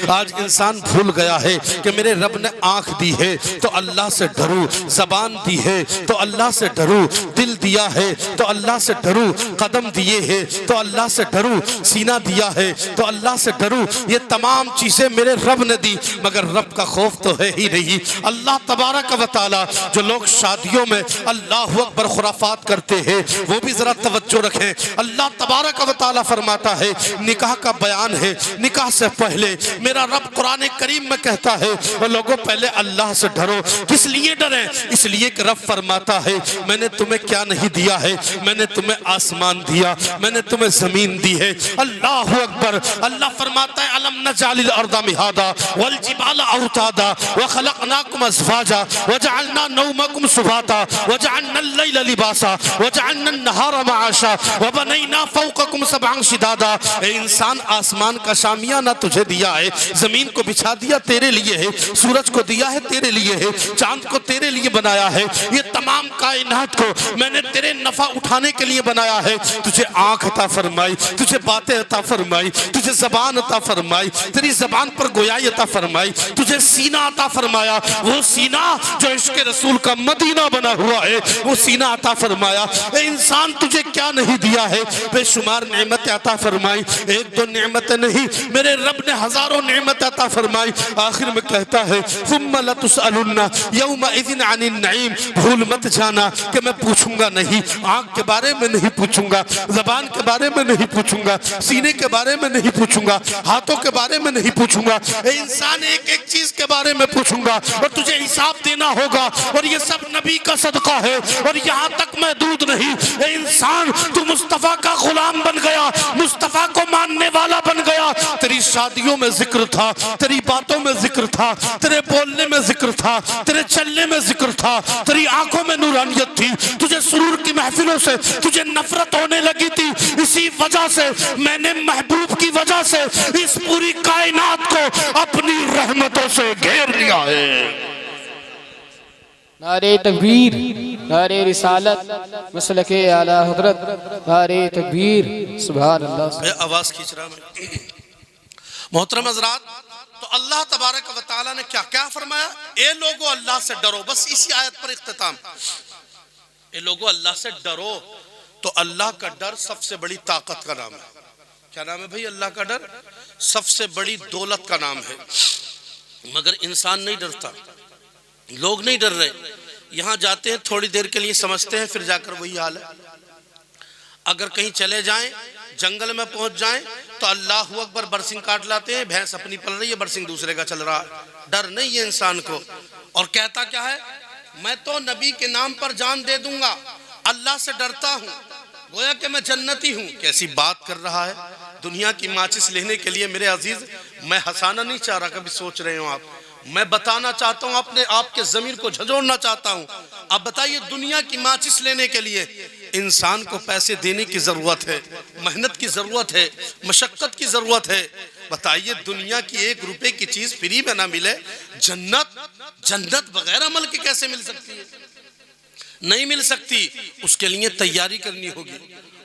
आज इंसान भूल गया है कि मेरे रब ने आंख दी है तो अल्लाह से डरूं, जबान दी है तो अल्लाह से डरूं, दिल दिया है तो अल्लाह से डरूं, कदम दिए हैं तो अल्लाह से डरूं, सीना दिया है तो अल्लाह से डरूं। ये तमाम चीजें मेरे रब ने दी, मगर रब का खौफ तो है ही नहीं। अल्लाह तबारक व तआला, जो लोग शादियों में अल्लाहु अकबर खुराफात करते हैं वो भी जरा तवज्जो रखें। अल्लाह तबारक व तआला फरमाता है, निकाह का बयान है, निकाह से पहले मेरा रब कुरान करीम में कहता है वो लोगों पहले अल्लाह से डरो। किस लिए डरे? इसलिए कि रब फरमाता है मैंने तुम्हें क्या नहीं दिया है, मैंने तुम्हें आसमान दिया, मैंने तुम्हें जमीन दी है। अल्लाह अकबर। अल्लाह फरमाता है अलम नजालिल अर्दा मिहादा वल जिबाला औतादा व खलकनाकुम अज़वाजा व जअलना नौमकुम सुबाता व जअलना अल-लैला लिबासा व जअलना अन-नहारा मआशा व बनैना फौककुम सबअन शिदादा। ए इंसान, आसमान का शामियाना तुझे दिया है, जमीन को बिछा दिया तेरे लिए है, सूरज को दिया है तेरे लिए है, चांद को तेरे लिए बनाया है। ये तमाम कायनात को मैंने तेरे नफा उठाने के लिए बनाया है। तुझे आंख अता फरमाई, तुझे बातें अता फरमाई, तुझे जबान अता फरमाई, तेरी जबान पर गोयाई अता फरमाई, तुझे सीना अता फरमाया, वो सीना जो इश्क रसूल का मदीना बना हुआ है वो सीना अता फरमाया। ए इंसान, तुझे क्या नहीं दिया है? बेशुमार नेमतें अता फरमाई, एक दो नेमतें नहीं, मेरे रब ने हजारों नेमत अता फरमाई। आखिर में कहता है सुम्मा लतुसअलुन्ना यौमइज़िन अनिन नईम। भूल मत जाना कि मैं पूछूंगा नहीं, आंख के बारे में नहीं पूछूंगा, जबान के बारे में नहीं पूछूंगा, सीने के बारे में नहीं पूछूंगा, हाथों के बारे में नहीं पूछूंगा। ए इंसान, एक एक चीज के बारे में पूछूंगा और तुझे हिसाब देना होगा। और ये सब नबी का सदका है और यहाँ तक महदूद नहीं। ए इंसान, तू मुस्तफा का गुलाम बन गया, मुस्तफा को मानने वाला बन गया। तेरी शादियों में जिक्र था, तेरी बातों में जिक्र था, तेरे बोलने में जिक्र था, तेरे चलने में जिक्र था, तेरी आंखों में नूरानियत थी। तुझे सुरूर की महफिलों से तुझे नफरत होने लगी थी। इसी वजह से मैंने महबूब की वजह से इस पूरी कायनात को अपनी रहमतों से घेर लिया है। नारे तकबीर, नारे रिसालत, मसलके आला हज़रत, नारे तकबीर, सुभान अल्लाह। आवाज खींच रहा मैं। मोहतरम हज़रात, तो अल्लाह तबारक व तआला ने क्या क्या फरमाया? ए लोगों, अल्लाह से डरो। बस इसी आयत पर इख्तिताम। ए लोगों, अल्लाह से डरो। तो अल्लाह का डर सबसे बड़ी ताकत का नाम है। क्या नाम है भाई? अल्लाह का डर सबसे बड़ी दौलत का नाम है। मगर इंसान नहीं डरता, लोग नहीं डर रहे। यहाँ जाते हैं, थोड़ी देर के लिए समझते हैं, फिर जाकर वही हाल है। अगर कहीं चले जाएं, जंगल में पहुंच जाएं, तो अल्लाहु अकबर बरसिंग काट लाते हैं, भैंस अपनी पल रही है, बरसिंग दूसरे का चल रहा है। डर नहीं है इंसान को। और कहता क्या है? मैं तो नबी के नाम पर जान दे दूंगा, अल्लाह से डरता हूँ, गोया कि मैं जन्नती हूँ। कैसी बात कर रहा है? दुनिया की माचिस लेने के लिए मेरे अजीज, मैं हंसाना नहीं चाह रहा, कभी सोच रहे हो आप, मैं बताना चाहता हूँ, अपने आपके जमीर को झंझोड़ना चाहता हूँ। अब बताइए, दुनिया की माचिस लेने के लिए इंसान को पैसे देने की जरूरत है, मेहनत की जरूरत है, मशक्कत की जरूरत है। बताइए, दुनिया की 1 रुपए की चीज फ्री में ना मिले, जन्नत बगैर अमल के कैसे मिल सकती है? नहीं मिल सकती। उसके लिए तैयारी करनी होगी,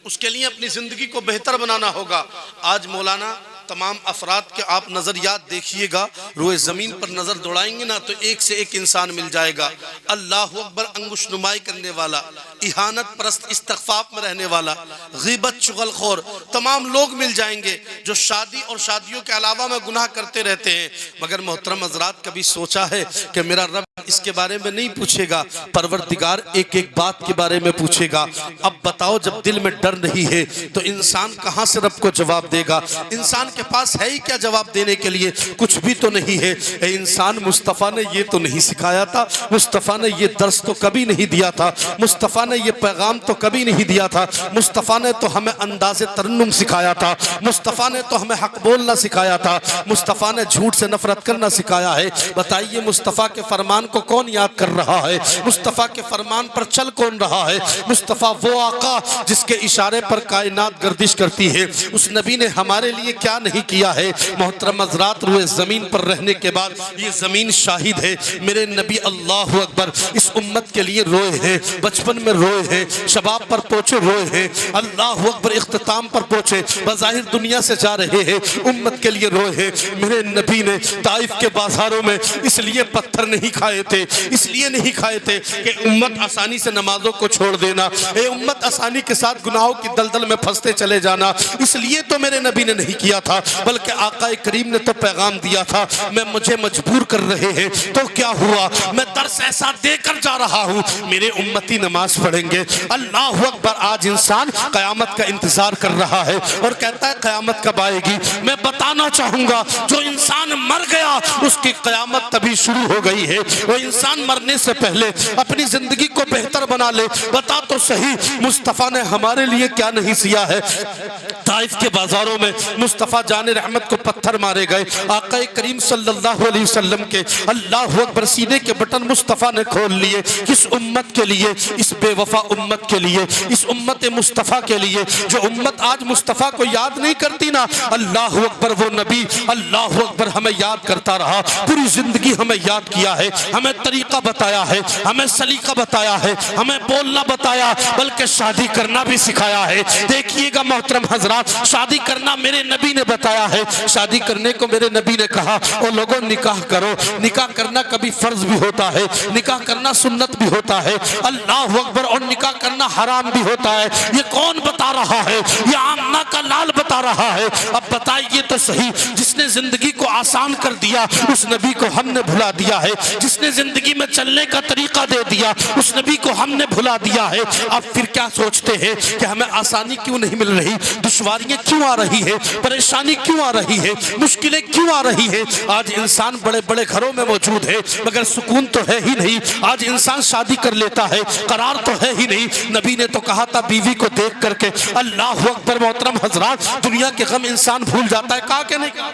उसके लिए अपनी जिंदगी को बेहतर बनाना होगा। आज मौलाना तमाम अफराद के आप नज़रियात देखिएगा, रोए ज़मीन पर नज़र दौड़ाएंगे ना तो एक से एक इंसान मिल जाएगा। अल्लाहु अकबर अंगुश नुमाई करने वाला, इहानत परस्त, इस्तग़फ़ाफ़ में रहने वाला, ग़ीबत, चुगलखोर, तमाम लोग मिल जाएंगे जो शादी और शादियों के अलावा में गुनाह करते रहते हैं। मगर मोहतरम हज़रात, कभी सोचा है कि मेरा रब इसके बारे में नहीं पूछेगा? परवरदिगार एक एक बात के बारे में पूछेगा। अब बताओ, जब दिल में डर नहीं है तो इंसान कहाँ से रब को जवाब देगा? इंसान के पास है ही क्या जवाब देने के लिए? कुछ भी तो नहीं है। ए इंसान, मुस्तफ़ा ने ये तो नहीं सिखाया था, मुस्तफ़ा ने ये दर्स तो कभी नहीं दिया था, मुस्तफ़ा ने ये पैगाम तो कभी नहीं दिया था, मुस्तफ़ा ने तो हमें अंदाज़े तरन्नुम सिखाया था, मुस्तफ़ा ने तो हमें हक बोलना सिखाया था, मुस्तफ़ा ने झूठ से नफरत करना सिखाया है। बताइए, मुस्तफ़ा के फरमान फरमान को कौन याद कर रहा है? मुस्तफ़ा के फरमान पर चल कौन रहा है? मुस्तफ़ा वो आका जिसके इशारे पर कायनात गर्दिश करती है। उस नबी ने हमारे लिए क्या नहीं किया है? मोहतरम हज़रात, रुए ज़मीन पर रहने के बाद ये ज़मीन शाहिद है, मेरे नबी अल्लाह अकबर इस उम्मत के लिए रोए हैं, बचपन में रोए हैं, शबाब पर पहुँचे रोए हैं, अल्लाह अकबर इख्तिताम पर पहुँचे, बज़ाहिर दुनिया से जा रहे हैं, उम्मत के लिए रोए हैं। मेरे नबी ने ताइफ के बाजारों में इसलिए पत्थर नहीं खाए थे, इसलिए नहीं खाए थे कि उम्मत आसानी से नमाजों को छोड़ देना, ए उम्मत आसानी के साथ गुनाहों की दलदल में फंसते चले जाना, इसलिए तो मेरे नबी ने नहीं किया था, बल्कि आका करीम ने तो पैगाम दिया था, मैं मुझे मजबूर कर रहे हैं तो क्या हुआ, मैं दर्स ऐसा देकर जा रहा हूँ, मेरे उम्मती नमाज पढ़ेंगे। अल्लाह अकबर। आज इंसान क़यामत का इंतजार कर रहा है और कहता है क़यामत कब आएगी। मैं बताना चाहूंगा, जो इंसान मर गया उसकी क़यामत तभी शुरू हो गई है। वो इंसान मरने से पहले अपनी जिंदगी को बेहतर बना ले। बता तो सही, मुस्तफ़ा ने हमारे लिए क्या नहीं किया है? ताइफ के बाजारों में मुस्तफ़ा जाने रहमत को पत्थर मारे गए, आका करीम सल्लल्लाहु अलैहि वसल्लम के अल्लाह अकबर सीने के बटन मुस्तफ़ा ने खोल लिए। किस उम्मत के लिए? इस बेवफा उम्मत के लिए, इस उम्मत मुस्तफ़ा के लिए, जो उम्मत आज मुस्तफ़ा को याद नहीं करती ना, अल्लाह अकबर वो नबी अल्लाह अकबर हमें याद करता रहा, पूरी जिंदगी हमें याद किया है, हमें तरीका बताया है, हमें सलीका बताया है, हमें बोलना बताया, बल्कि शादी करना भी सिखाया है। देखिएगा मोहतरम हजरात, शादी करना मेरे नबी ने बताया है। शादी करने को मेरे नबी ने कहा, और लोगों निकाह करो। निकाह करना कभी फर्ज भी होता है, निकाह करना सुन्नत भी होता है, अल्लाह अकबर, और निकाह करना हराम भी होता है। ये कौन बता रहा है? ये आमना का लाल बता रहा है। अब बताइए तो सही, जिसने जिंदगी को आसान कर दिया उस नबी को हमने भुला दिया है, जिसने जिंदगी में चलने का तरीका दे दिया उस नबी को हमने भुला दिया है। अब फिर क्या सोचते हैं कि हमें आसानी क्यों नहीं मिल रही, दुश्वारियां क्यों आ रही है, परेशानी क्यों आ रही है, मुश्किलें क्यों आ रही है? आज इंसान बड़े बड़े घरों में मौजूद है मगर सुकून तो है ही नहीं। आज इंसान शादी कर लेता है, करार तो है ही नहीं। नबी ने तो कहा था बीवी को देख करके, अल्लाह अकबर। मोहतरम हजरात, दुनिया के गम इंसान भूल जाता है। कहा कि नहीं कहा?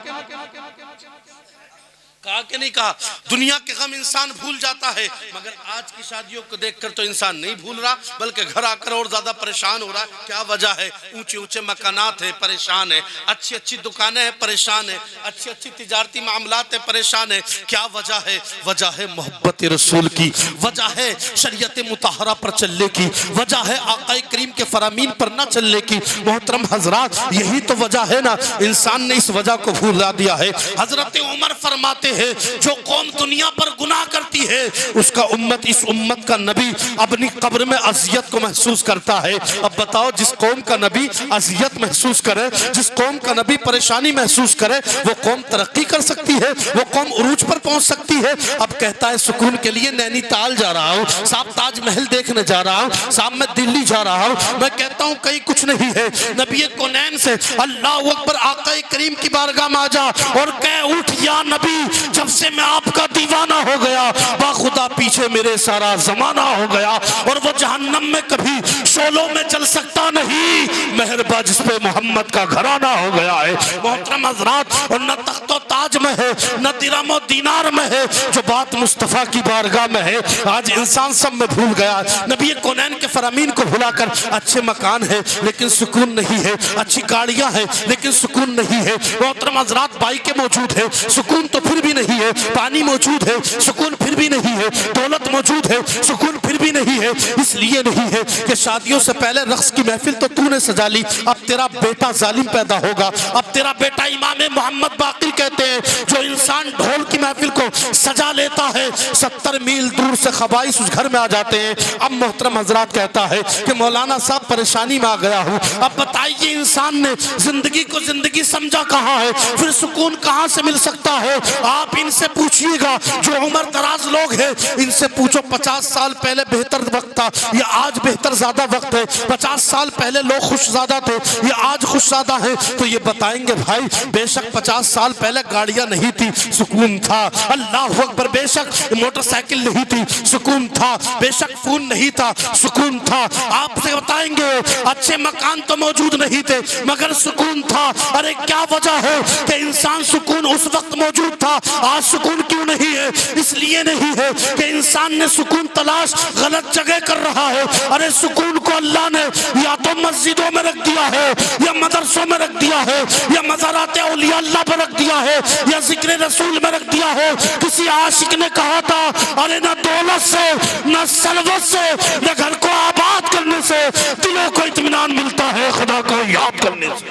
कहा कि नहीं कहा? दुनिया के गम इंसान भूल जाता है, मगर आज की शादियों को देखकर तो इंसान नहीं भूल रहा, बल्कि घर आकर और ज्यादा परेशान हो रहा है। क्या वजह है? ऊंचे ऊंचे मकानात है, परेशान है, अच्छी अच्छी दुकानें हैं, परेशान है, अच्छी अच्छी तिजारती मामलात है, परेशान है। क्या वजह है? वजह है मोहब्बत रसूल की, वजह है शरीयत मुताहरा पर चलने की, वजह है आका करीम के फरामीन पर न चलने की। मोहतरम हजरात, यही तो वजह है ना, इंसान ने इस वजह को भूला दिया है। हजरत उमर फरमाते हैं, जो कौम दुनिया पर गुनाह करती है उसका उम्मत, इस उम्मत का नबी अपनी कब्र में अज़ियत को महसूस करता है। अब बताओ, जिस कौम का नबी अज़ियत महसूस करे, जिस कौम का नबी परेशानी महसूस करे, वो कौम तरक्की कर सकती है, वो कौम उरूज पर पहुंच सकती है। अब कहता है सुकून के लिए नैनीताल जा रहा हूँ, साहब ताजमहल देखने जा रहा हूँ, साहब मैं दिल्ली जा रहा हूँ। मैं कहता हूँ कहीं कुछ नहीं है। नबी कौनैन से अल्लाह अकबर आका करीम की बारगाह में आ जा और कह उठ, या नबी, जब से मैं आपका दीवाना हो गया, बाखुदा पीछे मेरे सारा जमाना हो गया, और वो जहन्नम में कभी शोलों में चल सकता नहीं, मेहरबा जिस पे मोहम्मद का घराना हो गया है। मोहतरम हजरात, और न तख्तो ताज में है, न दिरहम दीनार में है, जो बात मुस्तफ़ा की बारगाह में है। आज इंसान सब में भूल गया। नबी कौनैन के फरामीन को भुलाकर, अच्छे मकान है लेकिन सुकून नहीं है, अच्छी गाड़ियां हैं लेकिन सुकून नहीं है। मोहतरम हजरात, बाइकें मौजूद है, सुकून तो फिर भी नहीं है, पानी मौजूद है, सुकून फिर भी नहीं है, दौलत मौजूद है, सुकून फिर भी नहीं है। इसलिए नहीं है कि शादियों से पहले रक्स की महफिल तो तूने सजा ली, अब तेरा बेटा जालिम पैदा होगा, अब तेरा बेटा इमाम मोहम्मद बाकिर कहते हैं, जो इंसान ढोल की महफिल को सजा लेता है 70 मील दूर से खबाइस उस घर में आ जाते हैं। अब मोहतरम हजरात कहता है कि मौलाना साहब परेशानी में आ गया हूँ। अब बताइए, इंसान ने जिंदगी को जिंदगी समझा कहाँ है, फिर सुकून कहाँ से मिल सकता है? आप इनसे पूछिएगा, जो उम्र दराज लोग हैं, इनसे पूछो 50 साल पहले बेहतर वक्त था या आज बेहतर ज्यादा वक्त है? 50 साल पहले लोग खुशज़ादा थे या आज खुशज़ादा है? तो ये बताएंगे भाई, बेशक 50 साल पहले गाड़ियां नहीं थी, सुकून था। अल्लाह अकबर, बेशक मोटरसाइकिल नहीं थी, सुकून था। बेशक फोन नहीं था, सुकून था। आपसे बताएंगे अच्छे मकान तो मौजूद नहीं थे मगर सुकून था। अरे क्या वजह है कि इंसान सुकून उस वक्त मौजूद था, आज सुकून क्यों नहीं है? इसलिए नहीं है कि इंसान ने सुकून तलाश गलत जगह कर रहा है। अरे सुकून को अल्लाह ने या तो मस्जिदों में रख दिया है, या मदरसों में रख दिया है, या मज़ारात औलिया अल्लाह पर रख दिया है, या जिक्र रसूल में रख दिया है। किसी आशिक ने कहा था, अरे ना दौलत से, ना सलवत से, ना घर को आबाद करने से दिलों को इत्मीनान मिलता है, खुदा को याद करने से।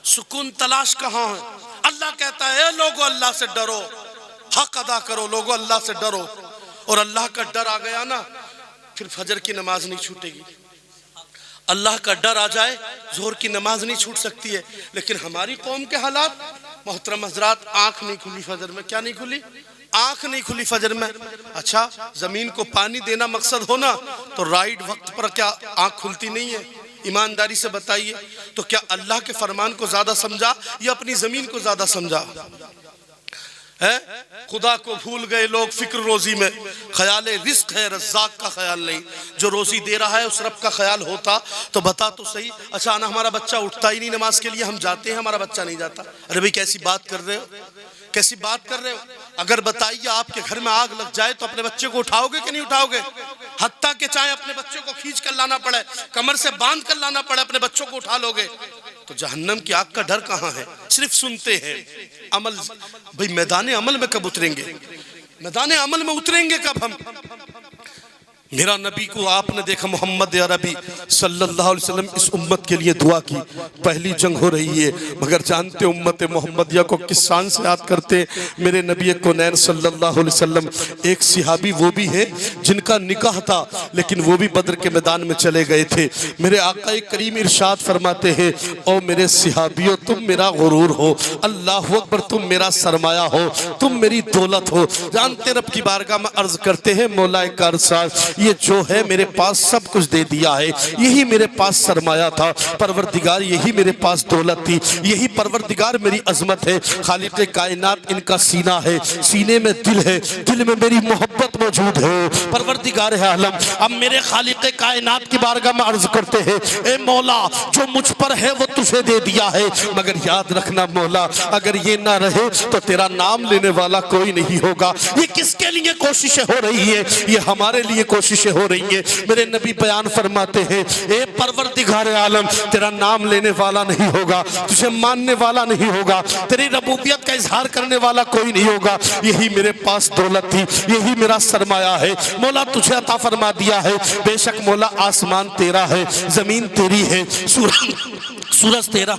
सुकून तलाश कहाँ है? अल्लाह कहता है लोगों अल्लाह से डरो, हक अदा करो, लोगों अल्लाह से डरो। और अल्लाह का डर आ गया ना, फिर फजर की नमाज नहीं छूटेगी। अल्लाह का डर आ जाए, जोहर की नमाज नहीं छूट सकती है। लेकिन हमारी कौम के हालात, मोहतरम हजरात, आंख नहीं खुली फजर में। क्या नहीं खुली? आंख नहीं खुली फजर में। अच्छा, जमीन को पानी देना मकसद हो ना, तो राइट वक्त पर क्या आंख खुलती नहीं है? ईमानदारी से बताइए, तो क्या अल्लाह के फरमान को ज्यादा समझा या अपनी जमीन को ज्यादा समझा है? खुदा को भूल गए लोग फिक्र रोजी में। ख्याल रिस्क है, रज़्ज़ाक़ का ख्याल नहीं। जो रोजी दे रहा है उस रब का ख्याल होता तो बता तो सही। अच्छा ना, हमारा बच्चा उठता ही नहीं नमाज के लिए, हम जाते हैं, हमारा बच्चा नहीं जाता। अरे भाई कैसी बात कर रहे हो, कैसी बात कर रहे हो? अगर बताइए आपके घर में आग लग जाए तो अपने बच्चे को उठाओगे कि नहीं उठाओगे? हत्ता के चाहे अपने बच्चों को खींच कर लाना पड़े, कमर से बांध कर लाना पड़े, अपने बच्चों को उठा लोगे? तो जहन्नम की आग का डर कहाँ है? सिर्फ सुनते हैं। अमल, भाई मैदान अमल में कब उतरेंगे? मैदान अमल में उतरेंगे कब हम? मेरा नबी को आपने देखा, मोहम्मद अरबी सल्लल्लाहु अलैहि वसल्लम इस उम्मत के लिए दुआ की। पहली जंग हो रही है, मगर जानते उम्मत मोहम्मदिया को किस शान से याद करते? मेरे नबी कौनैन सल्लल्लाहु अलैहि वसल्लम, एक सिहाबी वो भी है जिनका निकाह था लेकिन वो भी बद्र के मैदान में चले गए थे। मेरे आका करीम इरशाद फरमाते हैं, ओ मेरे सिहाबियों, तुम मेरा गुरूर हो, अल्लाह अकबर, तुम मेरा सरमाया हो, तुम मेरी दौलत हो। जानते रब की बारगाह में अर्ज करते हैं, मौलाए कारसाज, ये जो है मेरे पास सब कुछ दे दिया है, यही मेरे पास सरमाया था परवरदिगार, यही मेरे पास दौलत थी, यही परवरदिगार मेरी अजमत है। खालिक कायनात इनका सीना है, सीने में दिल है, दिल में मेरी मोहब्बत मौजूद है, परवरदिगार है आलम। अब मेरे खालिक कायनात की बारगाह में अर्ज करते हैं, ए मौला, जो मुझ पर है वो तुझे दे दिया है, मगर याद रखना मौला, अगर ये ना रहे तो तेरा नाम लेने वाला कोई नहीं होगा। ये किसके लिए कोशिशें हो रही है? ये हमारे लिए कोशिशें हो रही है। मेरे नबी बयान फरमाते हैं, ए परवरदिगार आलम, तेरा नाम लेने वाला नहीं होगा, तुझे मानने वाला नहीं होगा, तेरी रबूबियत का इजहार करने वाला कोई नहीं होगा। यही मेरे पास दौलत थी, यही मेरा सरमाया है, मौला तुझे अता फरमा दिया है। बेशक मौला आसमान तेरा है, जमीन तेरी है, सूरज तेरा,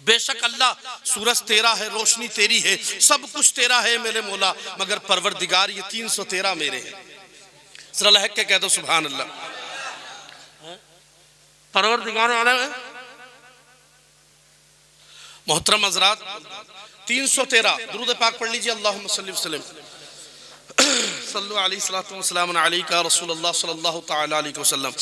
बेशक अल्लाह सूरज तेरा है, रोशनी तेरी है, सब कुछ तेरा है मेरे मौला, मगर परवरदिगार ये 313 मेरे हैं। जरा लहक के कह दो सुभान अल्लाह। परवरदिगार आलम है। मोहतरम हज़रात, 313 दुरूद पाक पढ़ लीजिए। अल्लाहुम्मा सल्ली वसल्लिम सल्लु अलैहि सल्लल्लाहु वसल्लम अलैका रसूलुल्लाह सल्लल्लाहु तआला अलैहि वसल्लम।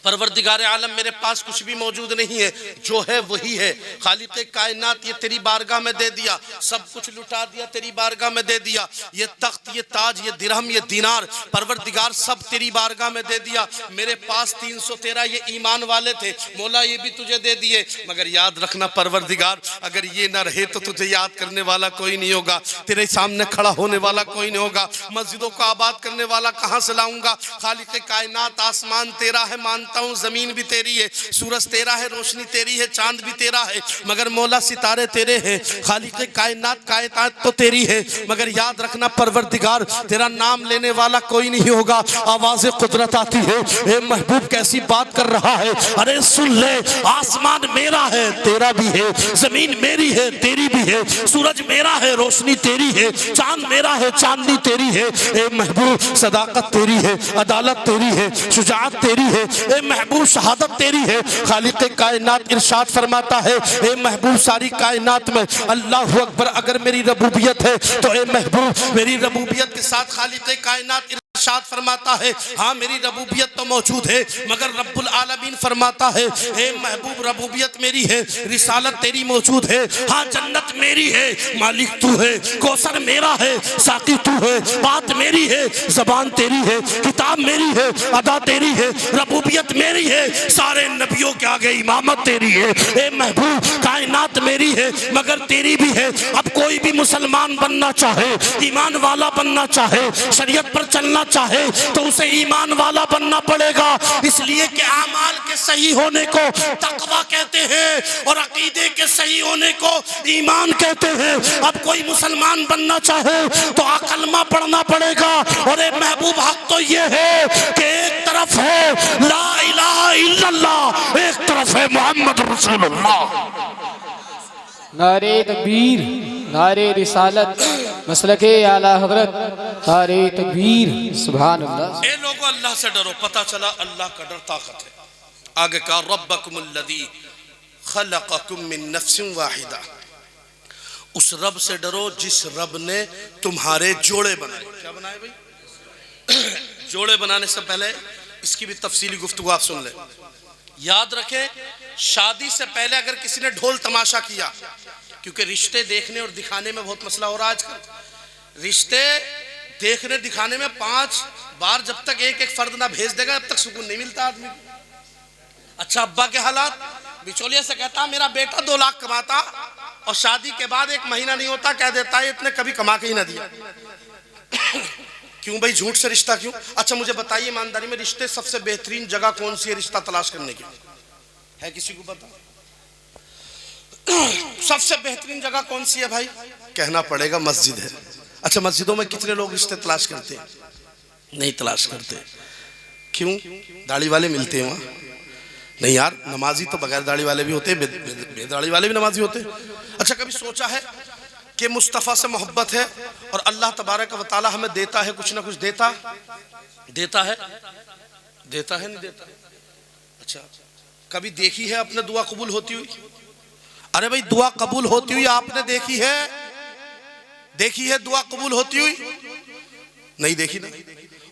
परवरदिगार आलम, मेरे पास कुछ भी मौजूद नहीं है, जो है वही है। खालिक कायनात, ये तेरी बारगाह में दे दिया, सब कुछ लुटा दिया, तेरी बारगाह में दे दिया। ये तख्त, ये ताज, ये दिरहम, ये दिनार, परवरदिगार सब तेरी बारगाह में दे दिया। मेरे पास 313 ये ईमान वाले थे, मौला ये भी तुझे दे दिए, मगर याद रखना परवरदिगार, अगर ये ना रहे तो तुझे याद करने वाला कोई नहीं होगा, तेरे सामने खड़ा होने वाला कोई नहीं होगा। मस्जिदों को आबाद करने वाला कहाँ से लाऊंगा? खालिक कायनात, आसमान तेरा है, मानता हूँ, जमीन भी तेरी है, सूरज तेरा है, रोशनी तेरी है, चांद भी तेरा है, मगर मौला सितारे तेरे हैं। खालिक कायनात, कायनात तो तेरी है, मगर याद रखना परवरदिगार, तेरा नाम लेने वाला कोई नहीं होगा। आवाज़ कुदरत आती है, ए महबूब कैसी बात कर रहा है? अरे सुन ले, आसमान मेरा है, तेरा भी है, जमीन मेरी है, तेरी भी है, सूरज मेरा है, रोशनी तेरी है, चांद मेरा है, चांदनी तेरी है। ए महबूब सदाकत तेरी है, अदालत तेरी है, शुजाअत तेरी है, ए महबूब शहादत तेरी है। खालिक कायनात इरशाद फरमाता है, ए महबूब सारी कायनात में अल्लाह अकबर अगर मेरी रबूबियत है तो ए महबूब मेरी रबूबियत के साथ खालिक कायनात इरशाद फरमाता है हाँ मेरी रबूबियत तो मौजूद है, मगर रब्बुल आलमीन फरमाता है ए महबूब रबूबियत मेरी है, रिसालत तेरी मौजूद है, हाँ जन्नत मेरी है, मालिक तू है, कौसर मेरा है, साकी तू है, बात मेरी है, जबान तेरी है, किताब मेरी है, अदा तेरी है, रबूबियत मेरी है, सारे नबियों के आगे इमामत तेरी है। ए महबूब कायनात मेरी है मगर तेरी भी है। अब कोई भी मुसलमान बनना चाहे, ईमान वाला बनना चाहे, शरीयत पर चलना चाहे तो उसे ईमान वाला बनना पड़ेगा, इसलिए कि आमाल के सही होने को तकवा कहते हैं और अकीदे के सही होने को ईमान कहते हैं। अब कोई मुसलमान बनना चाहे तो कलमा पढ़ना पड़ेगा। और एक महबूब हक तो ये है कि एक तरफ है ला इलाहा इल्लल्लाह, एक तरफ है मोहम्मद रसूलुल्लाह। नारे तकबीर, नारे रिसालत, मसलके आला हजरत, नारे तकबीर, सुभान अल्लाह। ए लोगों अल्लाह से डरो, पता चला अल्लाह का डर ताकत है। आगे कहा रब्बकुमुल्लज़ी खलक़कुम मिन नफ्सिन वाहिदा, उस रब से डरो जिस रब ने तुम्हारे जोड़े बनाए। क्या बनाए भाई? जोड़े बनाने से पहले इसकी भी तफसीली गुफ्तगू आप सुन ले। याद रखें शादी से पहले अगर किसी ने ढोल तमाशा किया, क्योंकि रिश्ते देखने और दिखाने में बहुत मसला हो रहा है आजकल। रिश्ते देखने दिखाने में 5 बार जब तक एक एक फर्द ना भेज देगा तब तक सुकून नहीं मिलता आदमी को। अच्छा अब्बा के हालात, बिचौलिया से कहता मेरा बेटा 2 लाख कमाता और शादी के बाद 1 महीना नहीं होता कह देता है इतने कभी कमा के ही ना दिया। क्यों भाई, झूठ से रिश्ता क्यों? अच्छा मुझे बताइए ईमानदारी में रिश्ते सबसे बेहतरीन जगह कौन सी है रिश्ता तलाश करने की? है किसी को पता? सबसे बेहतरीन जगह कौन सी है भाई? कहना पड़ेगा मस्जिद है। अच्छा मस्जिदों में कितने लोग रिश्ते तलाश करते हैं? नहीं तलाश करते। क्यों? दाढ़ी वाले मिलते हैं वहां? नहीं यार, नमाजी तो बगैर दाढ़ी वाले भी होते हैं, बेदाढ़ी वाले भी नमाजी होते हैं। अच्छा कभी सोचा है कि मुस्तफ़ा से मोहब्बत है और अल्लाह तबारक व तआला हमें देता है, कुछ ना कुछ देता है नहीं देता? अच्छा कभी देखी है अपने दुआ कबूल होती हुई? अरे भाई दुआ कबूल होती हुई आपने देखी है? देखी है दुआ कबूल होती हुई? नहीं देखी ना।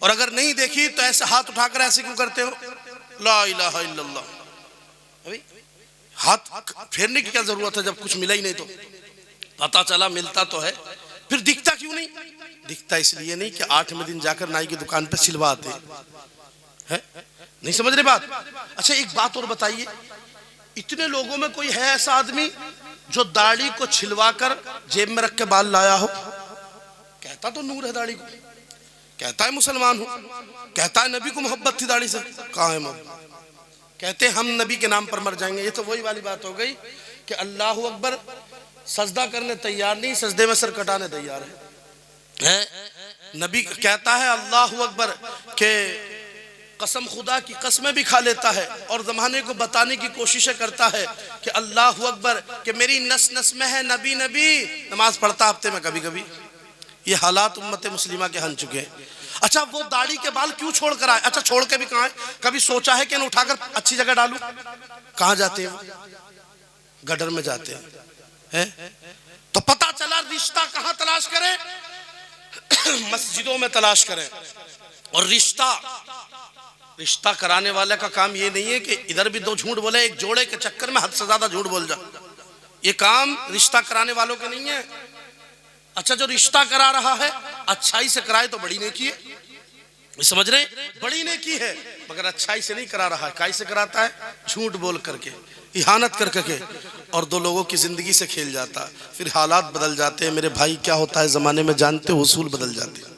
और अगर नहीं देखी तो ऐसे हाथ उठाकर ऐसे क्यों करते हो? ला इलाहा इल्लल्लाह। अभी हाथ फेरने की क्या जरूरत है जब कुछ मिला ही नहीं तो? पता चला मिलता तो है, फिर दिखता क्यों नहीं? दिखता इसलिए नहीं कि 8वें दिन जाकर नाई की दुकान पर सिलवा आते हैं। नहीं समझ रहे बात? अच्छा एक बात और बताइए, इतने लोगों में कोई है ऐसा आदमी जो दाढ़ी को छिलवाकर जेब में रख के बाल लाया हो? कहता तो नूर है दाढ़ी को, कहता है मुसलमान हूं, कहता है नबी को मोहब्बत थी दाढ़ी से। कहां है मोहब्बत? कहते हम नबी के नाम पर मर जाएंगे। ये तो वही वाली बात हो गई कि अल्लाह अकबर सजदा करने तैयार नहीं, सजदे में सर कटाने तैयार है। नबी कहता है अल्लाह अकबर के कसम खुदा की कसमें भी खा लेता है और जमाने को बताने की कोशिश करता है कि अल्लाह अकबर कि मेरी नस नस में है नबी नबी। नमाज पढ़ता हफ्ते में कभी कभी। ये हालात उम्मत मुस्लिमा के हन चुके हैं। अच्छा वो दाढ़ी के बाल क्यों छोड़ कर आए? अच्छा छोड़ के भी कहाँ है? कभी सोचा है कि इन्हें उठाकर अच्छी जगह डालूं? कहाँ जाते हैं? गटर में जाते हैं। तो पता चला रिश्ता कहाँ तलाश करें? मस्जिदों में तलाश करें। और रिश्ता कराने वाले का काम ये नहीं है कि इधर भी 2 झूठ बोले, एक जोड़े के चक्कर में हद से ज्यादा झूठ बोल जा। ये काम रिश्ता कराने वालों के नहीं है। अच्छा जो रिश्ता करा रहा है अच्छाई से कराए तो बड़ी नेकी है, समझ रहे? बड़ी नेकी है, मगर अच्छाई से नहीं करा रहा है। काई से कराता है? झूठ बोल करके, इहानत करके, और 2 लोगों की जिंदगी से खेल जाता। फिर हालात बदल जाते हैं मेरे भाई। क्या होता है जमाने में जानते हो? उसूल बदल जाते हैं।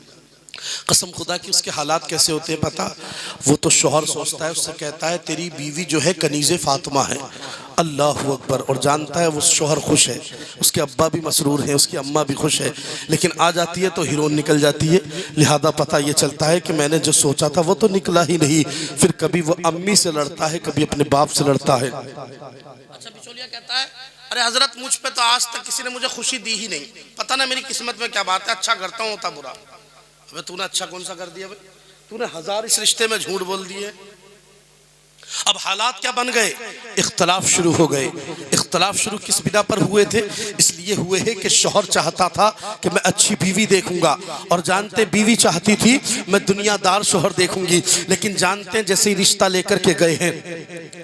कसम खुदा की उसके हालात कैसे होते हैं पता? वो तो शौहर सोचता है, उससे कहता है तेरी बीवी जो है कनीज़े फातिमा है। अल्लाह अकबर। और जानता है वो शौहर खुश है, उसके अब्बा भी मसरूर हैं, उसकी अम्मा भी खुश है, लेकिन आ जाती है तो हीरोइन निकल जाती है। लिहाजा पता ये चलता है कि मैंने जो सोचा था वो तो निकला ही नहीं। फिर कभी वो अम्मी से लड़ता है, कभी अपने बाप से लड़ता है। अच्छा बिचौलिया कहता है अरे हजरत मुझ पे तो आज तक किसी ने मुझे खुशी दी ही नहीं, पता ना मेरी किस्मत में क्या बात है, अच्छा करता हूँ होता बुरा। अबे तूने अच्छा कौन सा कर दिया भाई? तूने 1000 इस रिश्ते में झूठ बोल दिए। अब हालात क्या बन गए? इख्तलाफ शुरू हो गए। इख्तलाफ शुरू किस बिना पर हुए थे? इसलिए हुए हैं कि शौहर चाहता था कि मैं अच्छी बीवी देखूंगा, और जानते बीवी चाहती थी मैं दुनियादार शौहर देखूंगी। लेकिन जानते हैं जैसे ही रिश्ता लेकर के गए हैं,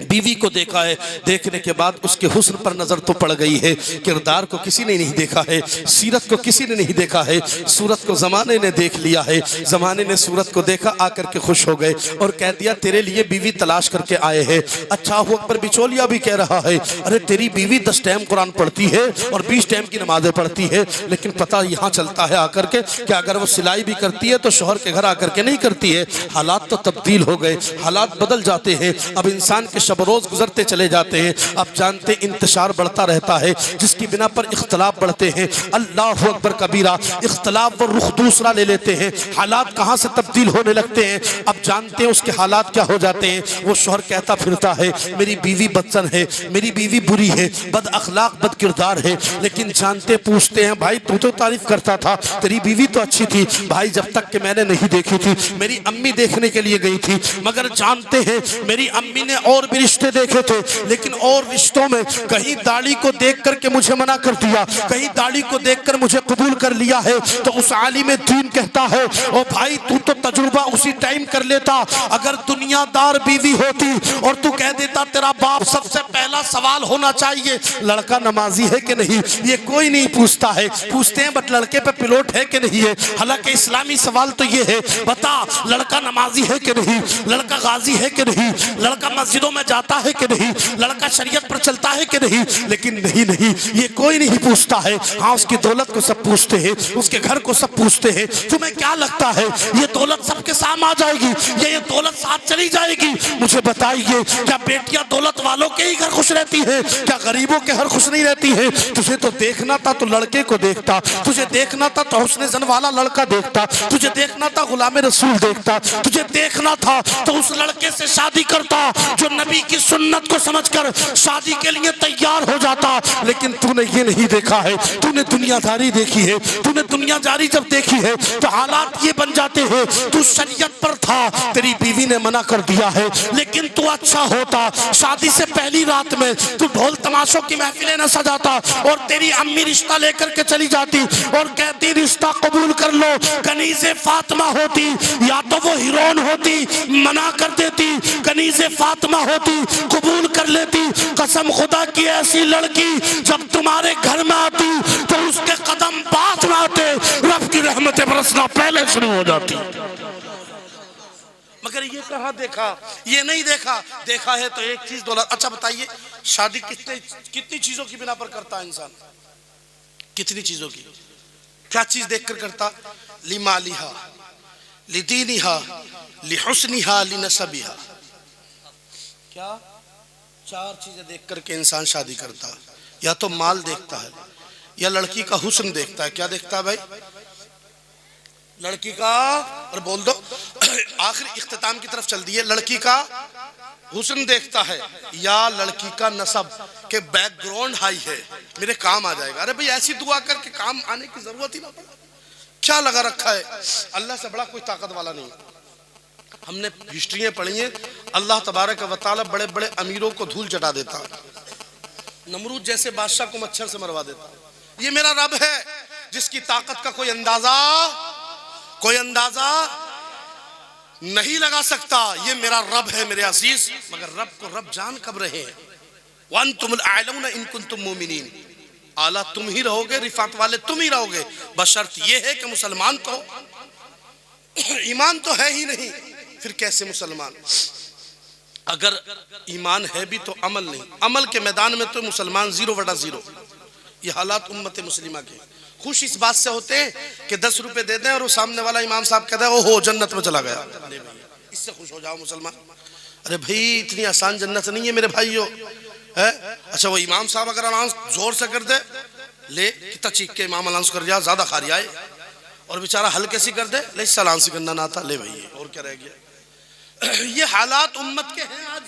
बीवी को देखा है, देखने के बाद उसके हुस्न पर नजर तो पड़ गई है, किरदार को किसी ने नहीं देखा है, सीरत को किसी ने नहीं देखा है, सूरत को जमाने ने देख लिया है, जमाने ने सूरत को देखा, आकर के खुश हो गए और कह दिया तेरे लिए बीवी तलाश करके आए हैं। अच्छा हुआ पर बिचौलिया भी कह रहा है अरे तेरी बीवी 10 टाइम कुरान पढ़ती है और 20 टाइम की नमाजें पढ़ती है, लेकिन पता यहाँ चलता है आकर के कि अगर वो सिलाई भी करती है तो शौहर के घर आकर के नहीं करती है। हालात तो तब्दील हो गए, हालात बदल जाते हैं, अब इंसान के शब रोज गुजरते चले जाते हैं। अब जानते इंतशार बढ़ता रहता है जिसकी बिना पर इख्तलाफ बढ़ते हैं। अल्लाह अकबर कबीरा, इख्तलाफ व रुख दूसरा ले लेते हैं, हालात कहाँ से तब्दील होने लगते हैं। अब जानते हैं उसके हालात क्या हो जाते हैं। वो शौहर कहता फिरता है मेरी बीवी बदसन है, मेरी बीवी बुरी है, बद अखलाक बद किरदार है। लेकिन जानते पूछते हैं भाई तू तो तारीफ करता था, तेरी बीवी तो अच्छी थी। भाई जब तक कि मैंने नहीं देखी थी, मेरी अम्मी देखने के लिए गई थी, मगर जानते हैं मेरी अम्मी ने और भी रिश्ते देखे थे, लेकिन और रिश्तों में कहीं दाढ़ी को देख करके मुझे मना कर दिया, कहीं दाढ़ी को देखकर मुझे कबूल कर लिया है। तो उस आलिम दीन कहता है ओ भाई तू तो तजुर्बा उसी टाइम कर लेता, अगर दुनियादार बीवी होती और तू कह देता तेरा बाप सबसे पहला सवाल होना चाहिए लड़का नमाजी है कि नहीं, ये कोई नहीं पूछता है। पूछते हैं बट लड़के पे पिलोट है कि नहीं है, हालांकि इस्लामी सवाल तो ये है बता लड़का नमाजी है कि नहीं, लड़का गाजी है कि नहीं, लड़का मस्जिदों में जाता है कि नहीं, लड़का शरीयत पर चलता है कि नहीं। लेकिन नहीं नहीं, ये कोई नहीं पूछता है। हाँ उसकी दौलत को सब पूछते हैं, उसके घर को सब पूछते हैं। तुम्हें क्या लगता है ये दौलत सबके सामने आ जाएगी या ये दौलत साथ चली जाएगी? मुझे बताइए क्या बेटियां दौलत वालों के ही घर खुश रहती है, क्या गरीबों के घर खुश नहीं रहती है? तुझे तो देखना था तो लड़के को देखता, तुझे देखना था तो हुस्न जन वाला लड़का देखता, तुझे देखना था गुलाम रसूल देखता, तुझे देखना था तो उस लड़के से शादी करता जो नबी की सुन्नत को समझकर शादी के लिए तैयार हो जाता। लेकिन तूने ये नहीं देखा है, तूने दुनियादारी देखी है। तूने दुनियादारी जब देखी है तो हालात ये बन जाते हैं तू शरीयत पर था, तेरी बीवी ने मना कर दिया है, लेकिन तू अच्छा होता शादी से पहली रात में तू ढोल तमाशों की महफिलें न सजाता और तेरी अम्मी रिश्ता लेकर के चली जाती और कहती रिश्ता कबूल कर लो। कनीज़े फातिमा होती या तो वो हीरोइन होती, मना कर देती, कनीज़े फातिमा होती कबूल कर लेती। कसम खुदा की ऐसी लड़की जब तुम्हारे घर में आती तो उसके कदम बात में आते, रब की रहमतें बरसना पहले शुरू हो जाती। मगर ये कहाँ देखा, ये नहीं देखा। देखा है तो एक चीज दौलत। अच्छा बताइए शादी कितनी चीजों की बिना पर करता है इंसान? कितनी चीजों की? क्या चीज देखकर करता? लिमालिहा, लिदीनिहा, लिहुस्निहा, लिनसबिहा। क्या? 4 चीजें देख करके इंसान शादी करता है। या तो माल देखता है, या लड़की का हुस्न देखता है। क्या देखता है भाई? लड़की का, और बोल दो आखिर इख्तिताम की तरफ चल दिए, लड़की का हुस्न देखता है या लड़की का नसब के बैकग्राउंड हाई है, मेरे काम आ जाएगा। अरे भाई ऐसी दुआ करके काम आने की जरूरत ही ना पड़ा। क्या लगा रखा है? अल्लाह से बड़ा कोई ताकत वाला नहीं। हमने हिस्ट्रियां पढ़ी हैं, अल्लाह तबारक व तआला बड़े बड़े अमीरों को धूल चटा देता, नमरूद जैसे बादशाह को मच्छर से मरवा देता। ये मेरा रब है जिसकी ताकत का कोई अंदाजा नहीं लगा सकता। ये मेरा रब है मेरे अजीज। मगर रब को रब जान कब रहे हैं? वअंतुमुल आलूना इन कुंतुम मुमिनीन। आला तुम ही रहोगे, रिफात वाले तुम ही रहोगे, बशर्त ये है कि मुसलमान तो ईमान तो है ही नहीं, फिर कैसे मुसलमान? अगर ईमान है भी तो अमल नहीं। अमल के मैदान में तो मुसलमान 0/0। ये हालात उम्मत मुस्लिमा के। खुश इस बात से होते हैं कि 10 रुपए दे दें और वो सामने वाला इमाम साहब कहता है ओहो जन्नत में चला गया, इससे खुश हो जाओ मुसलमान। अरे भाई इतनी आसान जन्नत नहीं है मेरे भाइयों, है? अच्छा वो इमाम साहब अगर अनाउंस जोर से कर दे, ले कितना चीख के इमाम अनाउंस कर दिया, ज्यादा खा रिया है, और बेचारा हल्के सी कर दे, ले सलाम से करना ना आता, ले भाई और क्या रह गया। ये हालात उम्मत के हैं। आज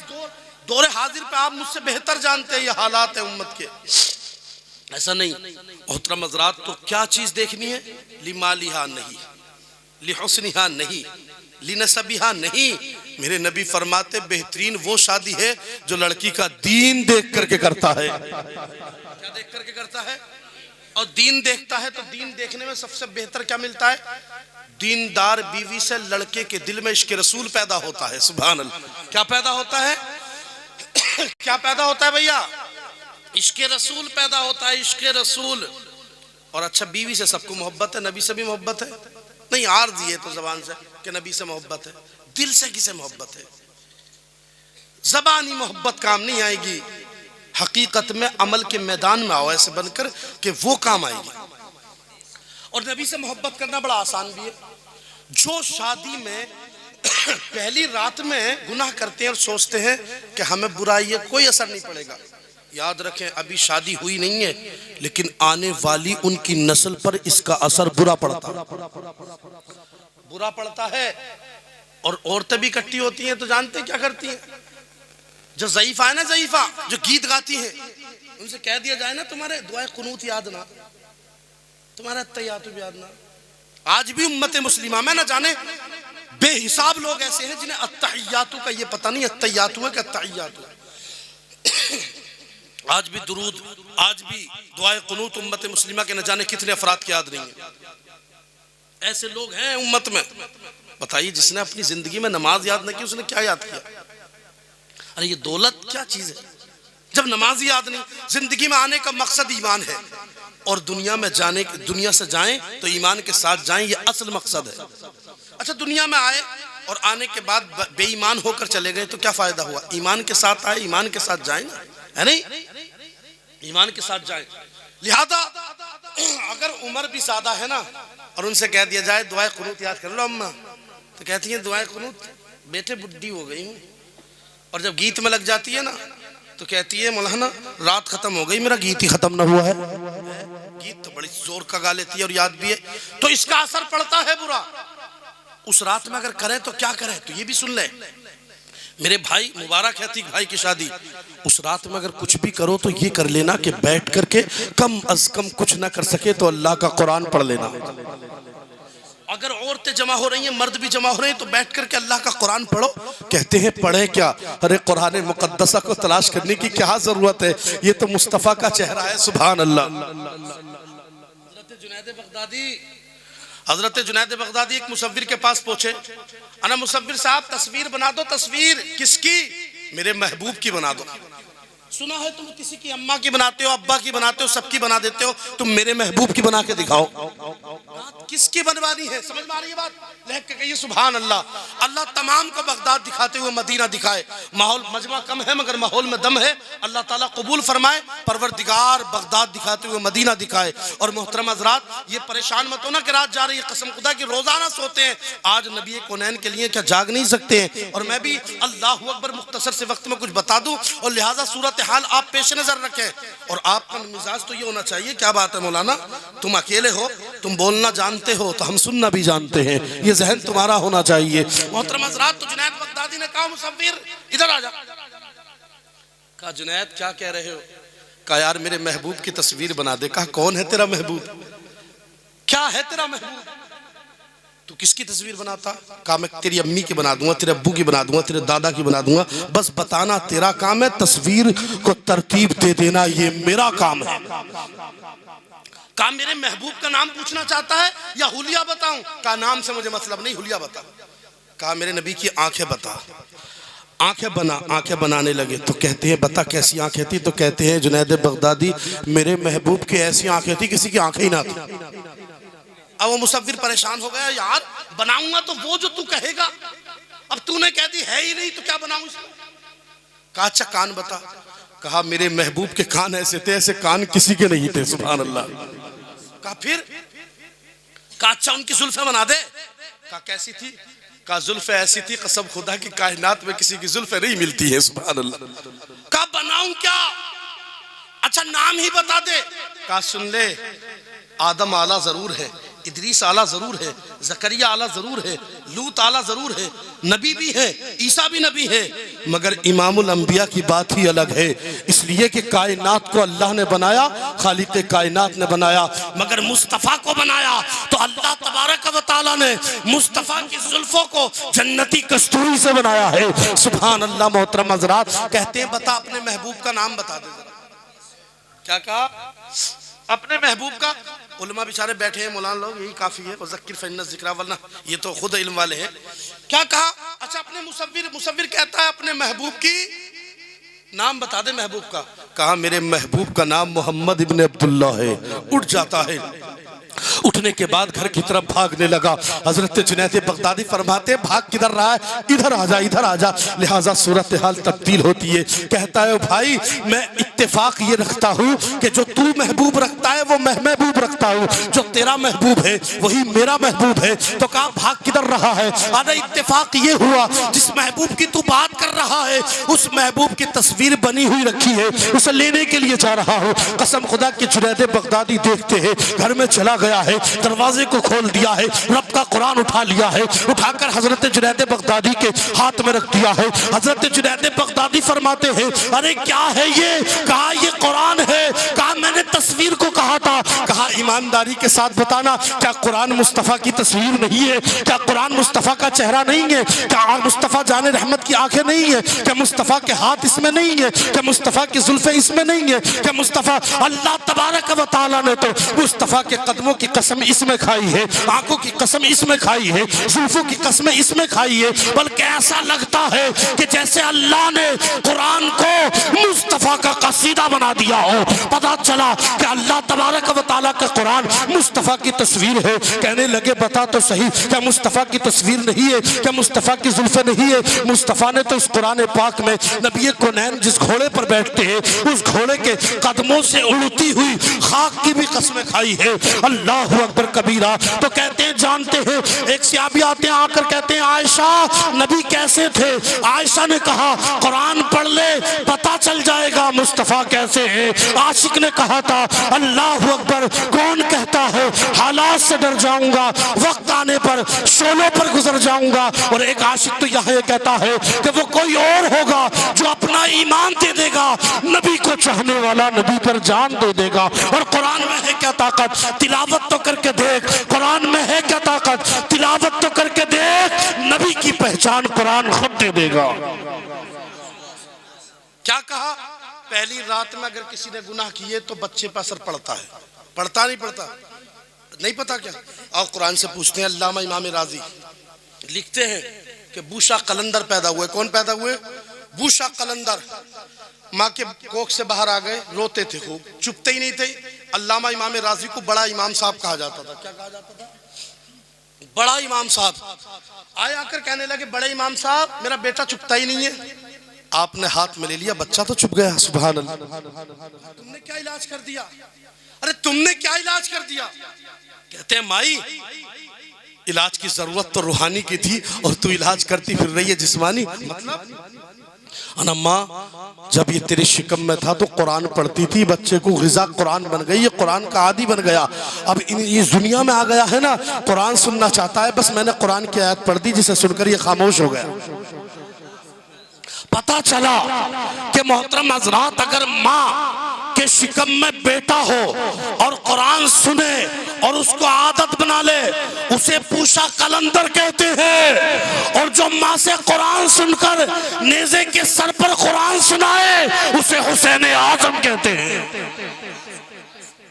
दौरे हाजिर पे आप मुझसे बेहतर जानते हैं ये हालात है उम्मत के। ऐसा नहीं मोहतरम हज़रात। तो क्या चीज देखनी है? लिमालिहा नहीं, लिहुस्निहा नहीं, लिनसबिहा नहीं, मेरे नबी फरमाते बेहतरीन वो शादी है जो लड़की का दीन देख करके करता है। क्या देख करके करता है? और दीन देखता है तो दीन देखने में सबसे बेहतर क्या मिलता है? दीनदार बीवी से लड़के के दिल में इश्क रसूल पैदा होता है। सुभान अल्लाह। क्या पैदा होता है? क्या पैदा होता है भैया? इश्क रसूल पैदा होता है, इश्क रसूल। और अच्छा, बीवी से सबको मोहब्बत है, नबी से भी मोहब्बत है? नहीं, आर दिए तो जबान से कि नबी से मोहब्बत है। दिल से किसे मोहब्बत है? जबानी मोहब्बत काम नहीं आएगी, हकीकत में अमल के मैदान में आओ ऐसे बनकर कि वो काम आएगी। और नबी से मोहब्बत करना बड़ा आसान भी है। जो शादी में पहली रात में गुनाह करते हैं और सोचते हैं कि हमें बुराई है, कोई असर नहीं पड़ेगा। याद रखें, अभी शादी हुई नहीं है, लेकिन आने वाली उनकी नस्ल पर इसका असर बुरा पड़ता है। और औरतें भी इकट्ठी होती हैं तो जानते हैं क्या करती हैं? जो ज़ईफा है ना, ज़ईफा जो गीत गाती हैं, उनसे कह दिया जाए ना तुम्हारे दुआए कुनूत याद ना, तुम्हारा अत्तहियातु भी याद ना। आज भी उम्मत मुस्लिमा में ना जाने बेहिसाब लोग ऐसे हैं जिन्हें अत्तहियातु का ये पता नहीं, अत्तहियातु है कि अत्तहियातु। आज भी दुरूद, आज भी दुआए कुनूत उम्मत मुस्लिमा के न जाने कितने अफराद की याद नहीं है। ऐसे लोग हैं उम्मत में। बताइए, जिसने अपनी जिंदगी में नमाज याद नहीं की, उसने क्या याद किया? अरे ये दौलत क्या चीज है जब नमाज ही याद नहीं? जिंदगी में आने का मकसद ईमान है, और दुनिया में जाने, दुनिया से जाएं तो ईमान के साथ जाएं, ये असल मकसद है। अच्छा, दुनिया में आए और आने के बाद बेईमान होकर चले गए तो क्या फायदा हुआ? ईमान के साथ आए, ईमान के साथ जाए ना, है नहीं? ईमान के साथ जाए। लिहाजा अगर उम्र भी ज्यादा है ना और उनसे कह दिया जाए दुआए कुनूत याद कर लो अम्मा, तो कहती है दुआए कुनूत बेटे बुढ़ी हो गई हूँ। और जब गीत में लग जाती है ना तो कहती है मौलाना रात खत्म हो गई, मेरा गीत ही खत्म ना हुआ है। गीत तो बड़ी जोर का गा लेती है और याद भी है, तो इसका असर पड़ता है बुरा। उस रात में अगर करे तो क्या करे, तो ये भी सुन ले मेरे भाई। मुबारक है अतीक भाई की शादी। उस रात में अगर कुछ भी करो तो ये कर लेना कि बैठ करके कम अज कम कुछ ना कर सके तो अल्लाह का कुरान पढ़ लेना। अगर औरतें जमा हो रही हैं, मर्द भी जमा हो रहे हैं, तो बैठ करके अल्लाह का कुरान पढ़ो। कहते हैं पढ़े क्या? अरे कुरान मुकद्दसा को तलाश करने की क्या जरूरत है? ये तो मुस्तफ़ा का चेहरा है। सुभान अल्लाह। हजरत जुनैद बगदादी एक मुसव्विर के पास पहुंचे। अना मुसव्विर साहब, तस्वीर बना दो। तस्वीर किसकी? मेरे महबूब की बना दो। सुना है तुम किसी की अम्मा की बनाते हो, अब्बा की बनाते हो, सबकी बना देते हो, तुम मेरे महबूब की बना के दिखाओ। किसकी बनवानी है? समझ में आ रही है बात? लिख के कहिए सुभान अल्लाह। अल्लाह तमाम को बगदाद दिखाते हुए मदीना दिखाए। माहौल मजमा कम है मगर माहौल में दम है। अल्लाह ताला कबूल फरमाए। परवरदिगार बगदाद दिखाते हुए मदीना दिखाए। और मोहतरम हज़रात, ये परेशान मत होना कि रात जा रही है, कसम खुदा की रोजाना सोते हैं। आज नबी कौनैन के लिए क्या जाग नहीं सकते हैं? और मैं भी अल्लाह अकबर मुख्तसर से वक्त में कुछ बता दूं, और लिहाजा सूरत हाल आप पेश नजर रखें। और आपका मिजाज तो ये होना चाहिए, क्या बात है मौलाना, तुम अकेले हो, तुम बोलना जानते हो तो हम सुनना भी जानते हैं, ये जहन तुम्हारा होना चाहिए। मोहतरम हज़रात, तो जुनैद बगदादी ने कहा मुसव्विर इधर आ जा। कहा जुनैद क्या कह रहे हो? कहा यार मेरे महबूब की तस्वीर बना दे। कहा कौन है तेरा महबूब? क्या है तेरा महबूब? तू किसकी तस्वीर बनाता? कहा मैं तेरी अम्मी की बना दूंगा, तेरे अब्बू की बना दूंगा, तेरे दादा की बना दूंगा, बस बताना तेरा काम है, तस्वीर को तरतीब दे देना ये मेरा काम है। कहा मेरे महबूब का नाम पूछना चाहता है या हुलिया बताऊं? कहा नाम से मुझे मतलब नहीं, हुलिया बता। कहा मेरे नबी की आंखें बता। आंखें बना, आंखें बनाने लगे तो कहते हैं बता कैसी आंखें थी? तो कहते हैं जुनैद बगदादी मेरे महबूब की ऐसी आंखें थी किसी की आंखें ही ना थी। अब वो मुसव्विर परेशान हो गया, यार बनाऊंगा तो वो जो तू कहेगा, अब तूने कह दी है ही नहीं तो क्या बनाऊं? कहा अच्छा कान बता। कहा मेरे महबूब के कान ऐसे थे, ऐसे कान किसी के नहीं थे। सुभान अल्लाह। कहा फिर? कहा अच्छा उनकी जुल्फे बना दे। कहा कैसी थी? कहा जुल्फे ऐसी थी कसम खुदा की कायनात में किसी की जुल्फे नहीं मिलती है। सुभान अल्लाह। कहा बनाऊं क्या? अच्छा नाम ही बता दे। कहा सुन ले, आदम आला जरूर है, इदरीस आला जरूर है, जकरिया आला जरूर है, लूत आला जरूर है, नबी भी है, ईसा भी नबी है, मगर इमामुल अंबिया की बात ही अलग है। इसलिए कि कायनात को अल्लाह ने बनाया, खालिक कायनात ने बनाया, मगर मुस्तफ़ा को बनाया तो अल्लाह तबारक व तआला ने मुस्तफ़ा की जुल्फों को जन्नती कस्तूरी से बनाया है। सुभान अल्लाह। मोहतरम हज़रात, कहते हैं बता अपने महबूब का नाम बता दे जरा। क्या कहा? अपने महबूब का। उलमा बेचारे बैठे हैं, मौलाना लोग, यही काफी है, ज़क्र फ़इन्न ज़िक्रा, वरना ये तो खुद इल्म वाले हैं। क्या कहा? अच्छा अपने मुसव्विर कहता है अपने महबूब की नाम बता दे महबूब का। कहा मेरे महबूब का नाम मोहम्मद इब्न अब्दुल्ला है। उठ जाता है, उठने के बाद घर की तरफ भागने लगा। हजरत जुनैद बगदादी फरमाते भाग किधर रहा है, इधर आ जा, इधर आ जा। लिहाजा सूरत हाल तब्दील होती है। कहता है भाई मैं इत्तेफाक ये रखता हूँ कि जो तू महबूब रखता है वो मैं महबूब रखता हूँ, जो तेरा महबूब है वही मेरा महबूब है। तो कहा भाग किधर रहा है? अरे इत्तेफाक ये हुआ जिस महबूब की तू बात कर रहा है उस महबूब की तस्वीर बनी हुई रखी है, उसे लेने के लिए जा रहा हूँ। कसम खुदा की जुनैद बगदादी देखते हैं घर में चला गया है, दरवाजे को खोल दिया है, रब का कुरान उठा लिया है, उठाकर हजरत जुनैद बगदादी के हाथ में रख दिया है। हजरत जुनैद बगदादी फरमाते हैं अरे क्या है ये? कहा ये कुरान है। कहा मैंने तस्वीर को कहा था। कहा ईमानदारी के साथ बताना, क्या कुरान मुस्तफ़ा की तस्वीर नहीं है? क्या कुरान मुस्तफ़ा का चेहरा नहीं है? क्या मुस्तफ़ा जाने रहमत की आंखें नहीं है? क्या मुस्तफ़ा के हाथ इसमें नहीं है? क्या मुस्तफ़ा की जुल्फे इसमें नहीं है? क्या मुस्तफ़ा अल्लाह तबारक व तआला ने तो मुस्तफ़ा के कदमों की कसम इसमें खाई है, आंखों की कसम इसमें खाई है, जुल्फों की कसम इसमें खाई है। बल्कि ऐसा लगता है कि जैसे अल्लाह ने कुरान को मुस्तफ़ा का कसीदा बना दिया हो। पता चला कि अल्लाह तबारक व तआला का कुरान मुस्तफ़ा की तस्वीर है। कहने लगे बता तो सही, क्या मुस्तफ़ा की तस्वीर नहीं है? क्या मुस्तफ़ा की जुल्फे नहीं है? मुस्तफ़ा ने तो इस कुरान पाक में नबी कोनैन जिस घोड़े पर बैठते हैं उस घोड़े के कदमों से उड़ती हुई खाक की भी कसमें खाई है। अल्लाह अकबर कबीरा। तो कहते हैं जानते हैं, एक सहाबी आते हैं आकर कहते हैं आयशा नबी कैसे थे? आयशा ने कहा कुरान पढ़ ले पता चल जाएगा मुस्तफ़ा कैसे है। आशिक ने कहा था अल्लाह अकबर, कौन कहता है हालात से डर जाऊंगा, वक्त आने पर शोलों पर गुजर जाऊंगा। और एक आशिक तो यह कहता है कि वो कोई और होगा जो अपना ईमान दे देगा, नबी को चाहने वाला नबी पर जान दे देगा। और कुरान में है क्या ताकत, तिलावत तो करके देख। कुरान में है क्या ताकत, तिलावत तो करके देख। नबी की पहचान कुरान खुद दे देगा। क्या कहा? पहली रात में अगर किसी ने गुनाह किए तो बच्चे पर असर पड़ता है, पड़ता नहीं पड़ता? नहीं पता क्या? और कुरान से पूछते हैं। अल्लामा इमाम राजी लिखते हैं कि बूशा कलंदर पैदा हुए। कौन पैदा हुए? बूशा कलंदर। माँ के कोख से बाहर आ गए, रोते थे खूब, चुपते ही नहीं थे। अल्लामा इमाम राजी को बड़ा इमाम साहब कहा जाता था। क्या कहा जाता था? बड़ा इमाम साहब। आए आकर कहने लगे बड़े इमाम साहब मेरा बेटा चुपता ही नहीं है। आपने हाथ में ले लिया, बच्चा तो चुप गया। सुभान अल्लाह। तुमने क्या इलाज कर दिया? अरे तुमने क्या इलाज कर दिया? कहते हैं माई इलाज की जरूरत तो रूहानी की थी और तू इलाज करती फिर रही है जिस्मानी। मतलब अनम्मा जब ये तेरे शिकम में था तो कुरान पढ़ती थी, बच्चे को ग़िज़ा कुरान बन गई, ये कुरान का आदी बन गया। अब ये दुनिया में आ गया है ना, कुरान सुनना चाहता है, बस मैंने कुरान की आयत पढ़ दी जिसे सुनकर ये खामोश हो गया। पता चला कि मोहतरम हज़रात अगर माँ के शिकम में बेटा हो और कुरान सुने और उसको आदत बना ले, उसे पूशा कलंदर कहते हैं। और जो माँ से कुरान सुनकर नेज़े के सर पर कुरान सुनाए उसे हुसैन आज़म कहते हैं।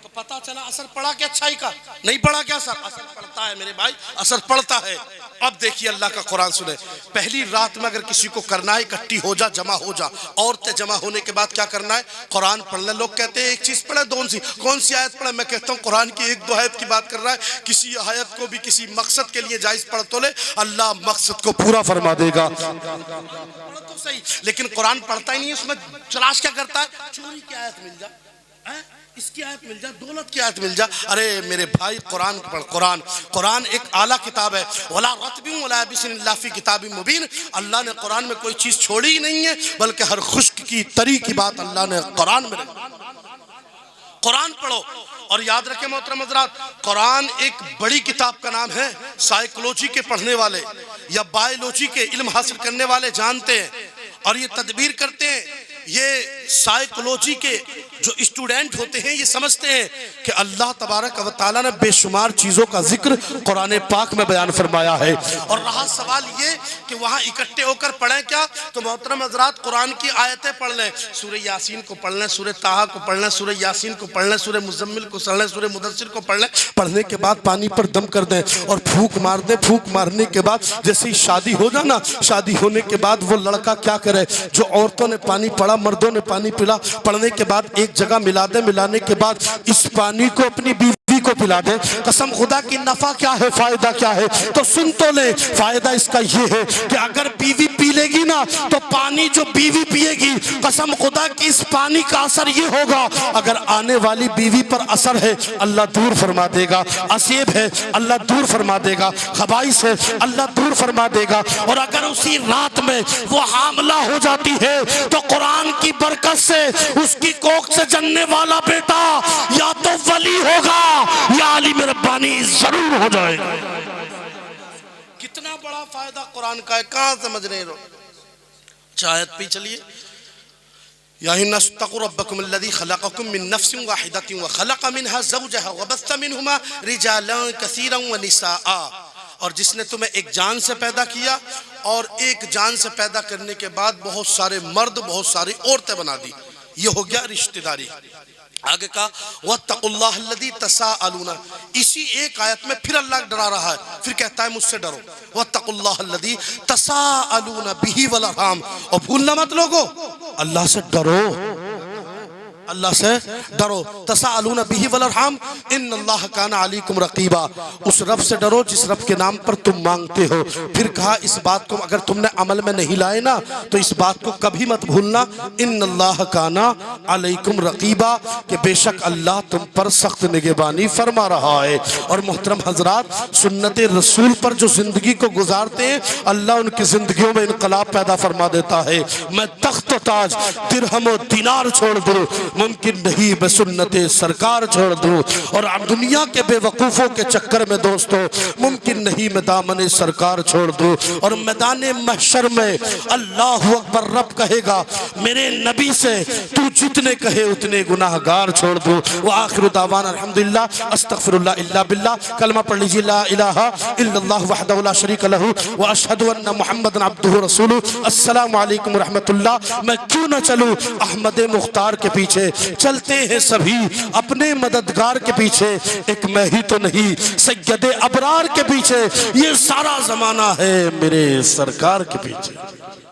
तो पता चला असर पड़ा क्या अच्छाई का? नहीं पड़ा क्या? असर पड़ता है मेरे भाई, असर पड़ता है। अब देखिए अल्लाह का कुरान सुने। पहली रात में अगर किसी को करना है इकट्ठी हो जा, जमा हो जा। औरतें जमा होने के बाद क्या करना है? कुरान पढ़ना। लोग कहते हैं एक चीज पढ़े, कौन सी आयत पढ़े? मैं कहता हूँ कुरान की एक दो आयत की बात कर रहा है। किसी आयत को भी किसी मकसद के लिए जायज पढ़ तो ले, अल्लाह मकसद को पूरा फरमा देगा। तो सही, लेकिन कुरान पढ़ता ही नहीं है, उसमें तलाश क्या करता है? चोरी की आयत मिल जाए, इसकी आयत मिल जाए, दौलत की आयत मिल जाए। अरे मेरे भाई कुरान पढ़। कुरान एक आला किताब है। वला रत्बिन वला याबिसिन इल्ला फी किताबिन मुबीन। अल्लाह ने कुरान में कोई चीज छोड़ी ही नहीं है, बल्कि हर खुश्क की तरी की बात अल्लाह ने कुरान में रखी। कुरान पढ़ो। और याद रखें मोहतरम हज़रात, कुरान एक बड़ी किताब का नाम है। साइकोलॉजी के पढ़ने वाले या बायोलॉजी के इल्म हासिल करने वाले जानते हैं और ये तदबीर करते हैं। ये साइकोलॉजी के जो स्टूडेंट होते हैं ये समझते हैं कि अल्लाह तबारक व तआला ने बेशुमार चीज़ों का जिक्र कुरान पाक में बयान फरमाया है। और रहा सवाल ये कि वहाँ इकट्ठे होकर पढ़ें क्या, तो मोहतरम हज़रात कुरान की आयतें पढ़ लें। सूरह यासीन को पढ़ लें, सूरह ताहा को पढ़ लें, सूरह यासीन को पढ़ लें, सूरह मुज़म्मिल को पढ़ लें, सूरह मुदस्सिर को पढ़ लें। पढ़ने के बाद पानी पर दम कर दें और फूंक मार दें। फूंक मारने के बाद जैसे ही शादी हो जाना, शादी होने के बाद वो लड़का क्या करे, जो औरतों ने पानी पढ़ा मर्दों ने पानी पिला, पढ़ने के बाद एक जगह मिला दे। मिलाने के बाद इस पानी को अपनी बीवी को पिला दे। कसम खुदा की नफा क्या है, फायदा क्या है, तो सुन तो ले। फायदा इसका ये है कि अगर बीवी पी लेगी ना तो पानी जो बीवी पिएगी, कसम खुदा की इस पानी का असर ये होगा, अगर आने वाली बीवी पर असर है अल्लाह दूर फरमा देगा, असेब है अल्लाह दूर फरमा देगा, खबाइस है अल्लाह दूर फरमा देगा। और अगर उसी रात में वो हामला हो जाती है तो कुरान की बरकत से उसकी कोख से जन्ने वाला बेटा या तो वली होगा या आलिम रब्बानी जरूर हो जाएगा। कितना बड़ा फायदा कुरान का है, कहां समझ रहे हो। चाहत पे चलिए, या इन्नस्तगु रब्बकुम अल्लज़ी खलक़कुम मिन नफ्सिन वाहिदतिन व खलक़ मिनहा ज़ौजहा व बस्स मिनहुमा रिजालन कसीरन व निसाआ। और जिसने तुम्हें एक जान से पैदा किया और एक जान से पैदा करने के बाद बहुत सारे मर्द बहुत सारी औरतें बना दी। ये हो गया रिश्तेदारी। आगे का वत्तकुल्लाह अल्लज़ी तसाअलूना, इसी एक आयत में फिर अल्लाह डरा रहा है, फिर कहता है मुझसे डरो। वत्तकुल्लाह अल्लज़ी तसाअलूना बिही वल अरहाम, और भूलना मत लोगो, अल्लाह से डरो, अल्लाह से डरो। तसाअलूना बिही वल अरहाम इन्नल्लाह काना अलैकुम रकीबा, उस रब से डरो जिस रब के नाम पर तुम मांगते हो। फिर कहा इस बात को अगर तुमने अमल में नहीं लाए ना तो इस बात को कभी मत भूलना, इन्नल्लाह काना अलैकुम रकीबा, कि बेशक अल्लाह तुम पर सख्त निगहबानी फरमा रहा है। और मोहतरम हजरात, सुन्नत रसूल पर जो जिंदगी को गुजारते हैं अल्लाह उनकी जिंदगियों में इनकलाब पैदा फरमा देता है। मैं तख्त ताज दिरहम दिनार छोड़ दूं, मुमकिन नहीं मैं सुन्नत सरकार छोड़ दूं। और दुनिया के बेवकूफ़ों के चक्कर में दोस्तों मुमकिन नहीं मैं दामन सरकार छोड़ दूं। और मैदान महशर में अल्लाह अकबर, रब कहेगा मेरे नबी से तू जितने कहे उतने गुनाहगार छोड़ दूं। व आखिर दावाना अल्हम्दुलिल्लाह अस्तगफिरुल्लाह इल्ला बिल्लाह। कलमा पढ़ लीजिए, ला इलाहा इल्लल्लाह वहदहु ला शरीका लहू व अशहदु अन्ना मुहम्मदन अब्दुहु रसूलुहु। अस्सलामु अलैकुम व रहमतुल्लाह। मैं क्यों न चलूं अहमद मुख्तार के पीछे, चलते हैं सभी अपने मददगार के पीछे, एक मैं ही तो नहीं सैयद अबरार के पीछे, ये सारा जमाना है मेरे सरकार के पीछे।